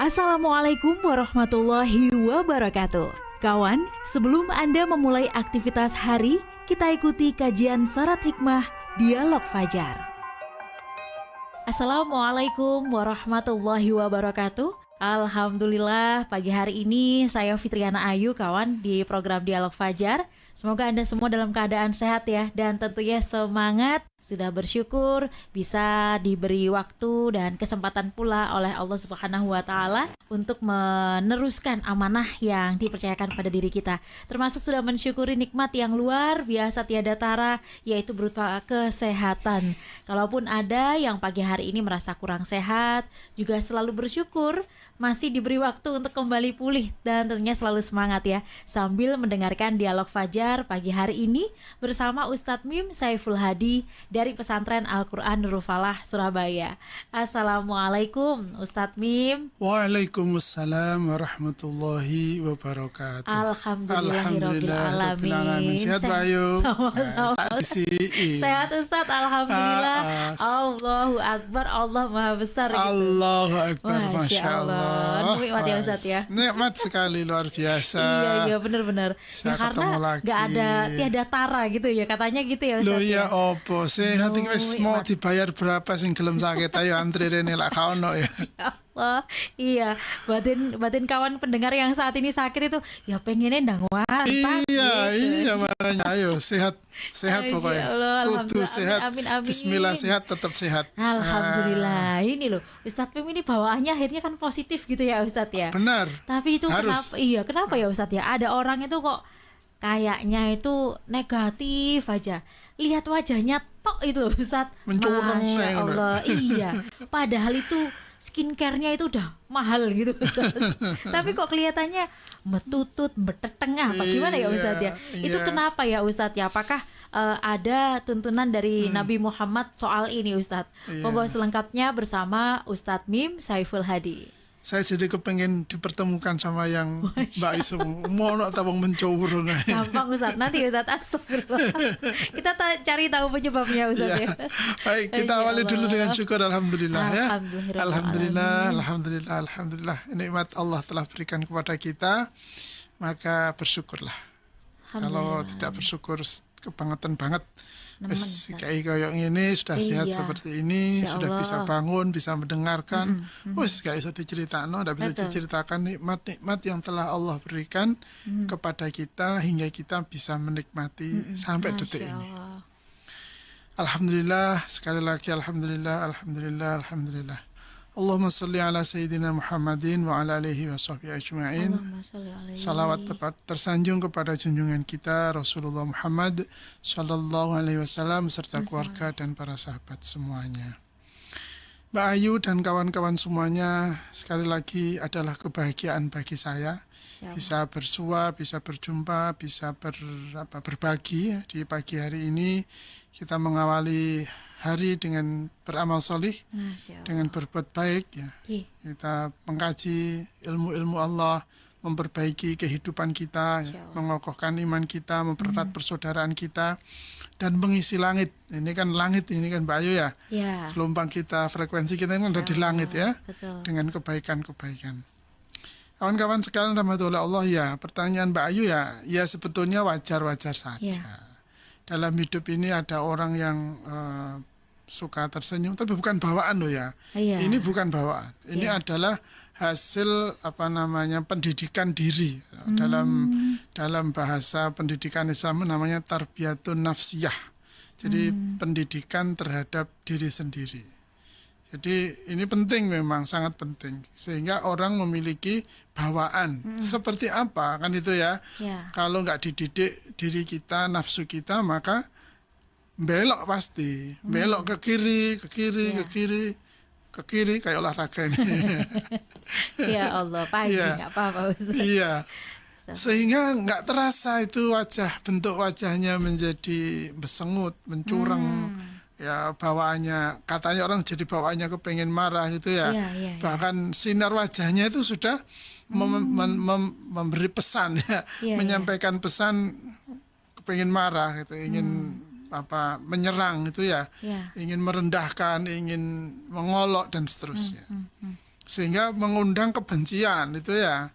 Assalamualaikum warahmatullahi wabarakatuh. Kawan, sebelum Anda memulai aktivitas hari, kita ikuti kajian Syarat Hikmah Dialog Fajar. Assalamualaikum warahmatullahi wabarakatuh. Alhamdulillah, pagi hari ini saya Fitriana Ayu, kawan, di program Dialog Fajar. Semoga Anda semua dalam keadaan sehat ya, dan tentunya semangat, sudah bersyukur bisa diberi waktu dan kesempatan pula oleh Allah Subhanahu wa Ta'ala untuk meneruskan amanah yang dipercayakan pada diri kita. Termasuk sudah mensyukuri nikmat yang luar biasa tiada tara, yaitu berupa kesehatan. Kalaupun ada yang pagi hari ini merasa kurang sehat, juga selalu bersyukur masih diberi waktu untuk kembali pulih, dan tentunya selalu semangat ya, sambil mendengarkan Dialog Fajar pagi hari ini bersama Ustadz Mim Saiful Hadi dari Pesantren Al-Quran Nurul Falah, Surabaya. Assalamualaikum Ustadz Mim. Waalaikumsalam warahmatullahi wabarakatuh. Alhamdulillahirrabbilalamin. Sehat Bayu? Sama-sama. Sehat Ustadz, Alhamdulillah. Allahu Akbar, Allah Maha Besar gitu. Allahu Akbar, Masya Allah. Nikmat ya Ustadz ya. Nikmat sekali, luar biasa. Iya benar-benar. Ya karena nggak ada tiada tara gitu ya, katanya gitu ya Ustadz. Loh ya ya. opo, sehat iki wis mau dibayar berapa sing gelem sakit, ayo antri rene lak kaono ya. Allah, iya, batin kawan pendengar yang saat ini sakit itu ya pengennya ndang Iya makanya ayo sehat pokoknya. Kudu sehat. Amin. Bismillah, sehat tetap sehat. Alhamdulillah. Ini loh, Ustadz Pim ini bawaannya akhirnya kan positif gitu ya Ustadz ya. Benar. Tapi itu harus. Kenapa ya Ustadz ya? Ada orang itu kok kayaknya itu negatif aja. Lihat wajahnya tok itu loh Ustadz. Mencurang. Masya Allah. Iya. Padahal itu skincare-nya itu udah mahal gitu tapi kok kelihatannya metutut, betetengah apa gimana ya Ustadz ya? Itu kenapa ya Ustadz ya? Apakah ada tuntunan dari Nabi Muhammad soal ini Ustadz? Monggo selengkapnya bersama Ustadz Mim Saiful Hadi. Saya jadi kepengen dipertemukan sama yang Mbak Isu. Mau tabung mencurun. Gampang Ustadz, nanti Ustadz astagfirullah. Kita cari tahu penyebabnya Ustadz ya. Baik, kita awali dulu dengan syukur. Alhamdulillah ya. Alhamdulillah. Nikmat Allah telah berikan kepada kita, maka bersyukurlah. Kalau tidak bersyukur kebangetan banget. Wes kayak ini sudah sehat seperti ini, sudah bisa bangun, bisa mendengarkan. Wes gak bisa diceritakan, tidak bisa diceritakan nikmat-nikmat yang telah Allah berikan kepada kita hingga kita bisa menikmati sampai detik ini. Alhamdulillah, sekali lagi alhamdulillah. Allahumma salli ala Sayyidina Muhammadin wa ala alihi wa sahbihi ajma'in. Salawat tersanjung kepada junjungan kita Rasulullah Muhammad sallallahu alaihi wasallam serta keluarga dan para sahabat semuanya. Mbak Ayu dan kawan-kawan semuanya, sekali lagi adalah kebahagiaan bagi saya bisa bersua, bisa berjumpa, bisa berbagi di pagi hari ini. Kita mengawali hari dengan beramal solih, dengan berbuat baik ya. Kita mengkaji ilmu-ilmu Allah, memperbaiki kehidupan kita, mengokohkan iman kita, mempererat persaudaraan kita, dan mengisi langit. Ini kan langit, ini kan Mbak Ayu ya. Gelombang kita, frekuensi kita ini ada di langit ya. Dengan kebaikan-kebaikan. Kawan-kawan sekalian rahmatullah Allah ya, pertanyaan Mbak Ayu ya sebetulnya wajar-wajar saja. Dalam hidup ini ada orang yang suka tersenyum, tapi bukan bawaan loh ya. Ini bukan bawaan. Ini adalah hasil pendidikan diri. Dalam bahasa pendidikan Islam namanya tarbiyatun nafsiyah. Jadi pendidikan terhadap diri sendiri. Jadi ini penting, memang sangat penting, sehingga orang memiliki bawaan seperti apa kan itu ya. Kalau nggak dididik diri kita, nafsu kita, maka belok pasti, belok ke kiri kayak olahraga ini. Ya Allah, pagi nggak apa-apa Ustaz. Iya. Sehingga nggak terasa itu bentuk wajahnya menjadi bersengut, mencurang. Ya bawaannya, katanya orang jadi bawaannya kepengen marah gitu ya. Bahkan sinar wajahnya itu sudah memberi pesan ya, menyampaikan pesan kepengen marah gitu, ingin menyerang itu ya, ingin merendahkan, ingin mengolok dan seterusnya. sehingga mengundang kebencian itu ya.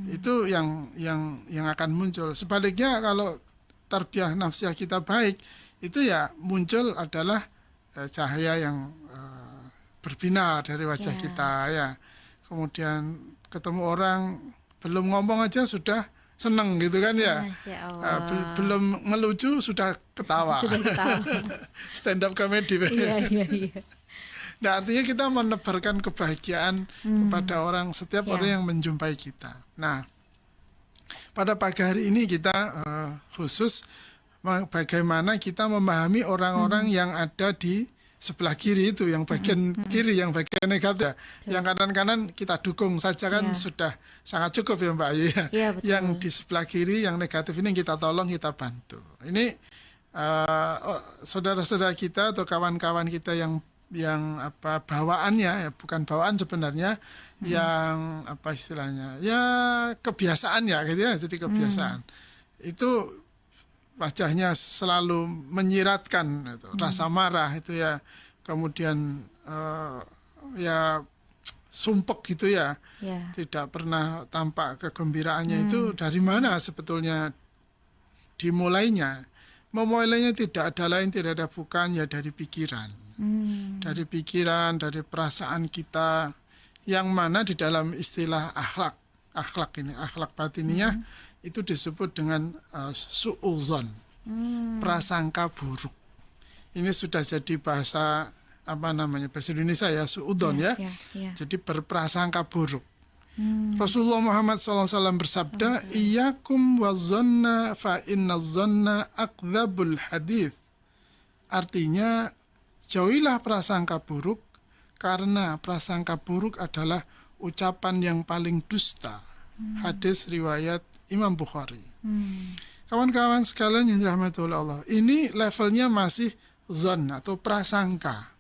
Itu yang akan muncul. Sebaliknya kalau tarbiyah nafsiyah kita baik, itu ya muncul adalah cahaya yang berbinar dari wajah kita ya. Kemudian ketemu orang belum ngomong aja sudah seneng gitu kan ya. Belum ngelucu sudah ketawa. Stand up comedy. Iya. Nah, artinya kita menebarkan kebahagiaan kepada setiap orang yang menjumpai kita. Nah, pada pagi hari ini kita khusus bagaimana kita memahami orang-orang yang ada di sebelah kiri itu, yang bagian kiri, yang bagian negatif. Yang kanan-kanan kita dukung saja kan sudah sangat cukup ya Mbak Ayu ya. Yang di sebelah kiri, yang negatif ini kita tolong, kita bantu. Ini saudara-saudara kita atau kawan-kawan kita yang bawaannya ya, bukan bawaan sebenarnya, yang istilahnya ya kebiasaan ya gitu ya, jadi kebiasaan itu wajahnya selalu menyiratkan itu, rasa marah itu ya, kemudian ya sumpek gitu ya, tidak pernah tampak kegembiraannya. Itu dari mana sebetulnya dimulainya? Memulainya tidak ada lain, tidak ada bukan ya dari pikiran. Dari pikiran, dari perasaan kita, yang mana di dalam istilah akhlak batiniyah itu disebut dengan su'udzon, prasangka buruk. Ini sudah jadi bahasa bahasa Indonesia ya, su'udzon ya. Jadi berprasangka buruk. Rasulullah Muhammad SAW bersabda, "Iyyakum wazzanna fa inna zanna akdzabul hadits." Artinya, jauhilah prasangka buruk, karena prasangka buruk adalah ucapan yang paling dusta. Hadis riwayat Imam Bukhari. Kawan-kawan sekalian yang dirahmati oleh Allah, ini levelnya masih zon atau prasangka.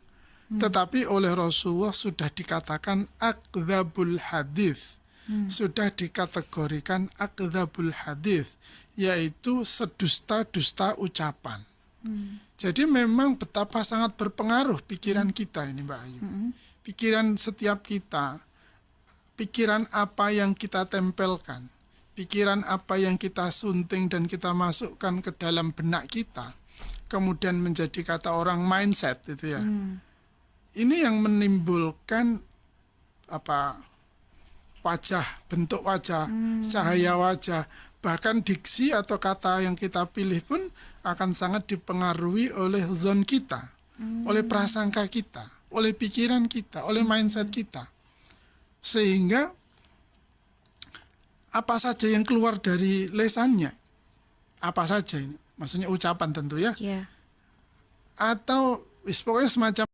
Tetapi oleh Rasulullah sudah dikatakan akdzabul hadits. Sudah dikategorikan akdzabul hadits, yaitu sedusta-dusta ucapan. Jadi memang betapa sangat berpengaruh pikiran kita ini Mbak Ayu. Pikiran setiap kita, pikiran apa yang kita tempelkan, pikiran apa yang kita sunting dan kita masukkan ke dalam benak kita, kemudian menjadi kata orang mindset itu ya. Ini yang menimbulkan wajah, bentuk wajah, cahaya wajah, bahkan diksi atau kata yang kita pilih pun akan sangat dipengaruhi oleh zon kita, oleh prasangka kita, oleh pikiran kita, oleh mindset kita. Sehingga apa saja yang keluar dari lesannya, apa saja ini, maksudnya ucapan tentu ya, atau pokoknya semacam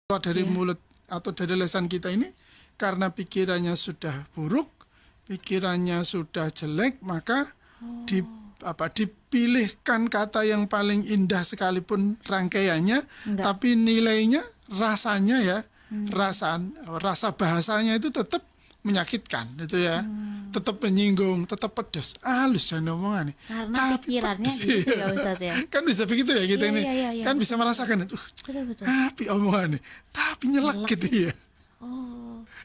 keluar dari mulut atau dari lesan kita ini, karena pikirannya sudah buruk, pikirannya sudah jelek, maka dipilihkan kata yang paling indah sekalipun rangkaiannya, tapi nilainya, rasanya ya, rasa bahasanya itu tetap menyakitkan gitu ya, tetap menyinggung, tetap pedas, halus jangan omongan nih. Karena pikirannya pedes, gitu ya Ustaz ya. Kan bisa begitu ya kita ini, kan bisa merasakan itu, tapi omongan nih, tapi nyelak gitu ya.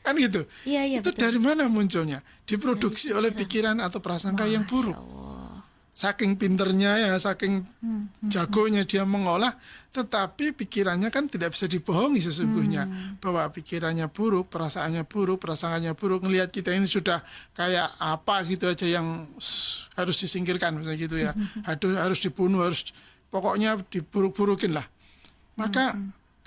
Kan gitu. Itu betul. Dari mana munculnya? Diproduksi oleh pikiran atau prasangka yang buruk. Saking pinternya ya, saking jagonya dia mengolah, tetapi pikirannya kan tidak bisa dibohongi sesungguhnya. Bahwa pikirannya buruk, perasaannya buruk, prasangkanya buruk, ngelihat kita ini sudah kayak apa gitu aja yang harus disingkirkan misalnya gitu ya. Harus dibunuh, pokoknya diburuk-burukin lah. Maka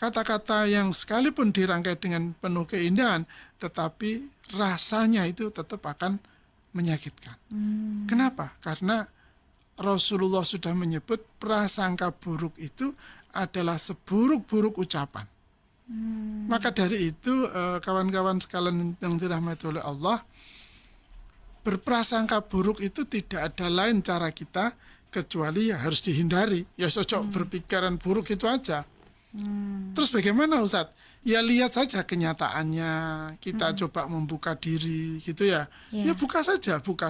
kata-kata yang sekalipun dirangkai dengan penuh keindahan, tetapi rasanya itu tetap akan menyakitkan. Kenapa? Karena Rasulullah sudah menyebut prasangka buruk itu adalah seburuk-buruk ucapan. Maka dari itu kawan-kawan sekalian yang dirahmati oleh Allah, berprasangka buruk itu tidak ada lain cara kita kecuali ya harus dihindari. Ya cocok berpikiran buruk itu aja. Terus bagaimana Ustadz? Ya lihat saja kenyataannya, kita coba membuka diri gitu ya. Ya buka saja, buka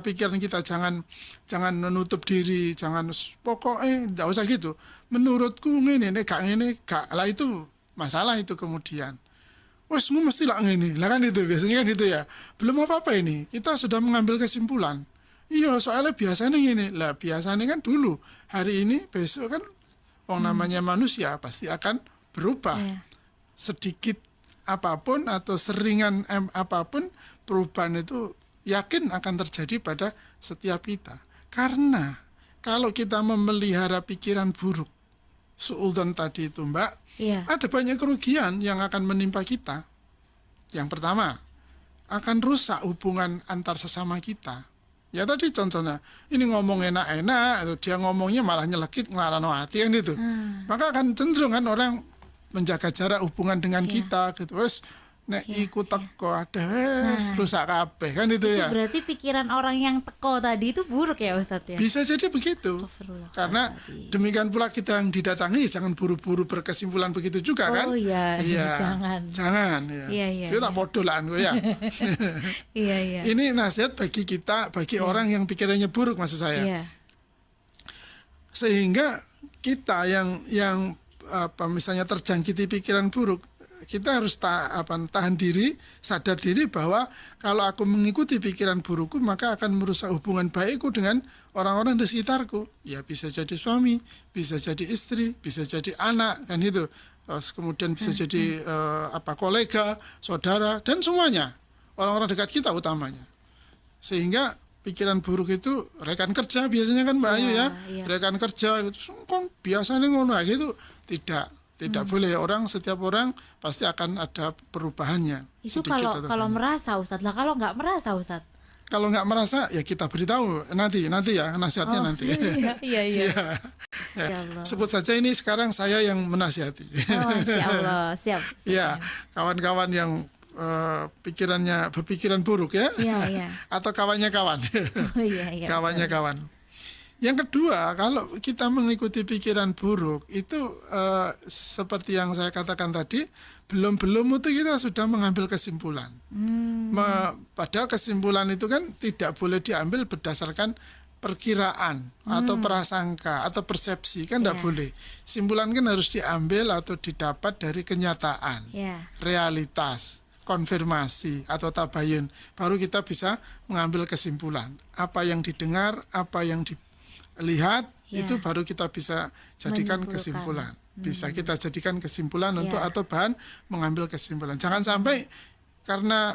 pikiran kita, jangan menutup diri, jangan pokoknya enggak usah gitu. Menurutku gak lah, itu masalah itu kemudian. wes mesti lah ngene. Lah kan itu biasanya kan itu ya. Belum apa-apa ini, kita sudah mengambil kesimpulan. Iya, soalnya biasanya gini. Lah biasanya kan dulu, hari ini, besok kan namanya manusia pasti akan berubah. Sedikit apapun atau seringan apapun, perubahan itu yakin akan terjadi pada setiap kita. Karena kalau kita memelihara pikiran buruk, suudzon tadi itu Mbak, ada banyak kerugian yang akan menimpa kita. Yang pertama, akan rusak hubungan antar sesama kita. Ya tadi contohnya, ini ngomong enak-enak, dia ngomongnya malah nyelekit ngelarano hati kan itu. Maka akan cenderung kan orang menjaga jarak hubungan dengan kita gitu. Wes nek iku teko ada rusak kabeh kan itu ya. Berarti pikiran orang yang teko tadi itu buruk ya Ustadz ya? Bisa jadi begitu. Karena demikian pula kita yang didatangi jangan buru-buru berkesimpulan begitu juga kan? Oh iya, jangan ya. Kita bodoh lah ya. Iya. Ini nasihat bagi kita, bagi orang yang pikirannya buruk maksud saya. Sehingga kita yang misalnya terjangkiti pikiran buruk, kita harus tahan diri, sadar diri bahwa kalau aku mengikuti pikiran burukku maka akan merusak hubungan baikku dengan orang-orang di sekitarku. Ya bisa jadi suami, bisa jadi istri, bisa jadi anak kan itu. Kemudian bisa jadi kolega, saudara dan semuanya. Orang-orang dekat kita utamanya. Sehingga pikiran buruk itu rekan kerja biasanya kan Mbak Ayu ya. Rekan kerja itu kan biasanya ngono gitu. Tidak boleh, setiap orang pasti akan ada perubahannya. Itu kalau merasa Ustadz lah, kalau nggak merasa Ustadz? Kalau nggak merasa ya kita beritahu nanti ya nasihatnya nanti. Iya. Ya. Sebut saja ini sekarang saya yang menasihati. Insya Allah, siap. Ya, kawan-kawan yang berpikiran buruk ya. Iya. Atau kawannya kawan. Iya. Kawannya kawan. Yang kedua, kalau kita mengikuti pikiran buruk itu seperti yang saya katakan tadi, belum itu kita sudah mengambil kesimpulan. Padahal kesimpulan itu kan tidak boleh diambil berdasarkan perkiraan atau prasangka atau persepsi, kan tidak boleh. Kesimpulan kan harus diambil atau didapat dari kenyataan, realitas, konfirmasi atau tabayun. Baru kita bisa mengambil kesimpulan. Apa yang didengar, apa yang lihat itu baru kita bisa jadikan kesimpulan. Bisa kita jadikan kesimpulan untuk atau bahan mengambil kesimpulan. Jangan sampai karena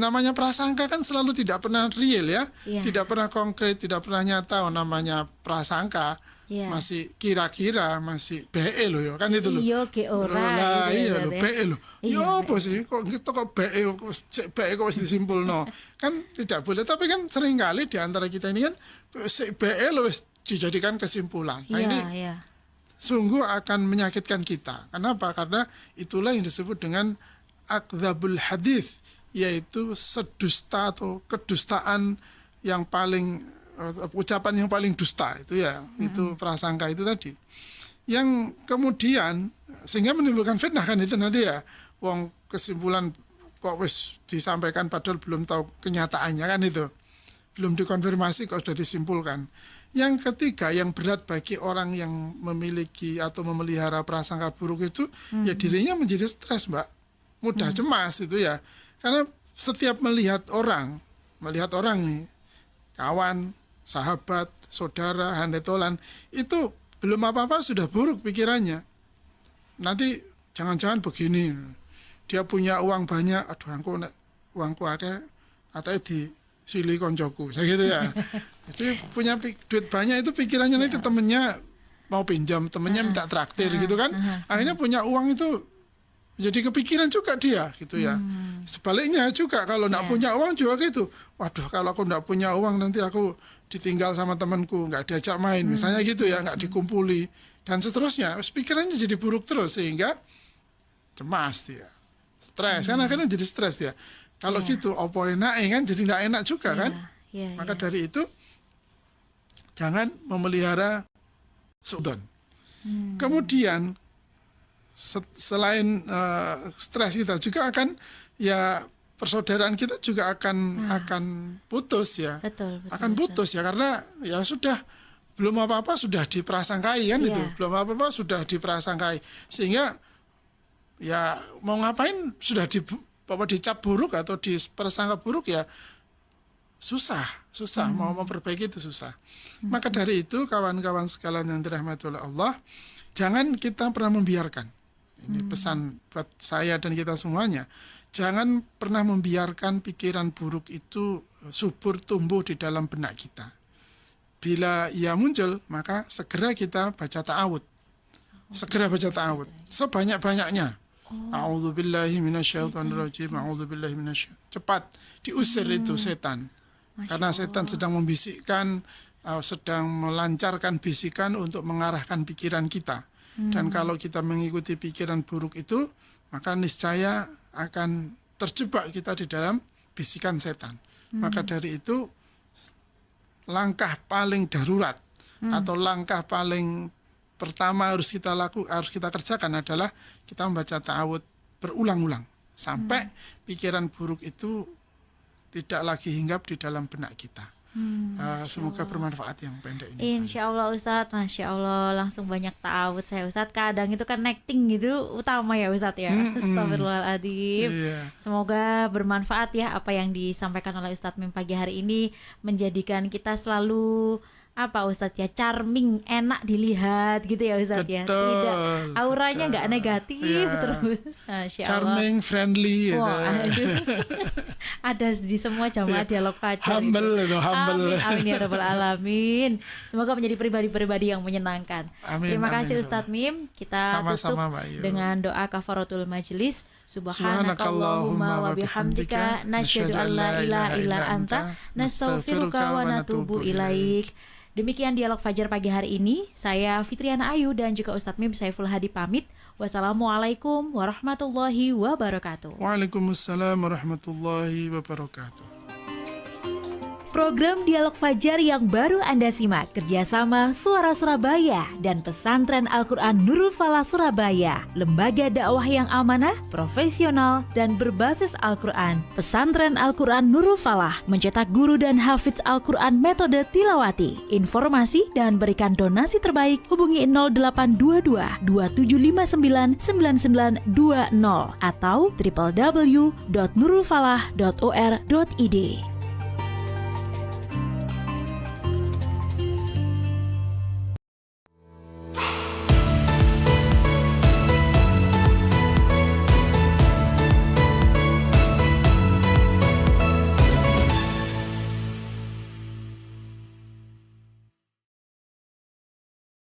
namanya prasangka kan selalu tidak pernah real ya. Tidak pernah konkret, tidak pernah nyata. Namanya prasangka masih kira-kira, masih BE loh ya kan itu loh. Iya ke ora. Iya loh BE loh. Ya apa sih kok gitu kok BE kok wis disimpulno. Kan tidak boleh, tapi kan seringkali di antara kita ini kan BE loh dijadikan kesimpulan. Nah ini sungguh akan menyakitkan kita. Kenapa? Karena itulah yang disebut dengan akdzabul hadits, yaitu sedusta atau kedustaan yang paling ucapan yang paling dusta itu ya, itu prasangka itu tadi. Yang kemudian sehingga menimbulkan fitnah kan itu nanti ya. Wong kesimpulan kok wis disampaikan padahal belum tahu kenyataannya kan itu. Belum dikonfirmasi kok sudah disimpulkan. Yang ketiga yang berat bagi orang yang memiliki atau memelihara prasangka buruk itu ya dirinya menjadi stres Mbak. Mudah cemas itu ya. Karena setiap melihat orang nih, kawan, sahabat, saudara, handetolan, itu belum apa-apa sudah buruk pikirannya. Nanti jangan-jangan begini, dia punya uang banyak, aduh uangku akeh, atau di sili koncoku, saya gitu ya. Jadi punya duit banyak itu pikirannya nanti temennya mau pinjam, temennya minta traktir gitu kan. Akhirnya punya uang itu jadi kepikiran juga dia gitu ya. Sebaliknya juga kalau nggak punya uang juga gitu. Waduh kalau aku nggak punya uang nanti aku ditinggal sama temanku, nggak diajak main misalnya gitu ya, nggak dikumpuli dan seterusnya. Pikirannya jadi buruk terus sehingga cemas dia, stres kan akhirnya jadi stres dia. Kalau gitu opo enak kan jadi nggak enak juga kan. Maka dari itu jangan memelihara suudzon. Kemudian selain stres kita juga akan ya persaudaraan kita juga akan putus ya. Betul, akan putus ya karena ya sudah belum apa-apa sudah diprasangkai kan itu. Belum apa-apa sudah diprasangkai sehingga ya mau ngapain sudah dicap buruk atau dipersangka buruk ya susah mau memperbaiki itu susah. Maka dari itu kawan-kawan sekalian yang dirahmati oleh Allah, jangan kita pernah membiarkan. Ini pesan buat saya dan kita semuanya. Jangan pernah membiarkan pikiran buruk itu subur tumbuh di dalam benak kita. Bila ia muncul, maka segera kita baca ta'awud. Segera baca ta'awud sebanyak-banyaknya. A'udzubillahi minasyaitonirrajim. A'udzubillahi minasyaitonirrajim. Cepat diusir itu setan. Karena setan sedang membisikkan, sedang melancarkan bisikan untuk mengarahkan pikiran kita. Dan kalau kita mengikuti pikiran buruk itu, maka niscaya akan terjebak kita di dalam bisikan setan. Maka dari itu, langkah paling darurat atau langkah paling pertama harus kita kerjakan adalah kita membaca ta'awud berulang-ulang sampai pikiran buruk itu tidak lagi hinggap di dalam benak kita. Semoga bermanfaat yang pendek ini. Insya Allah Ustadz, Masya Allah, langsung banyak ta'awud saya Ustadz. Kadang itu kan acting gitu utama ya Ustadz ya. Astagfirullahaladzim. Semoga bermanfaat ya apa yang disampaikan oleh Ustadz Mim pagi hari ini, menjadikan kita selalu Ustadz ya, charming, enak dilihat gitu ya Ustadz ya. Tidak, auranya nggak negatif terus. Masya Allah. Charming, friendly. Ada di semua jamaah dialog fajar. Humble itu, humble. Amin ya rabbal alamin. Semoga menjadi pribadi-pribadi yang menyenangkan. Terima kasih Ustadz Mim. Kita tutup dengan doa kafaratul majlis. Subhanakallahumma wa bihamdika nasyhadu an la ilaha illa anta nastaghfiruka wa natubu ilaik. Demikian dialog Fajar pagi hari ini. Saya Fitriana Ayu dan juga Ustadz Mim Saiful Hadi pamit. Wassalamualaikum warahmatullahi wabarakatuh. Waalaikumsalam warahmatullahi wabarakatuh. Program Dialog Fajar yang baru Anda simak kerjasama Suara Surabaya dan Pesantren Al-Quran Nurul Falah Surabaya, lembaga dakwah yang amanah, profesional, dan berbasis Al-Quran. Pesantren Al-Quran Nurul Falah mencetak guru dan hafidz Al-Quran metode tilawati. Informasi dan berikan donasi terbaik hubungi 0822 2759 9920 atau www.nurulfalah.or.id.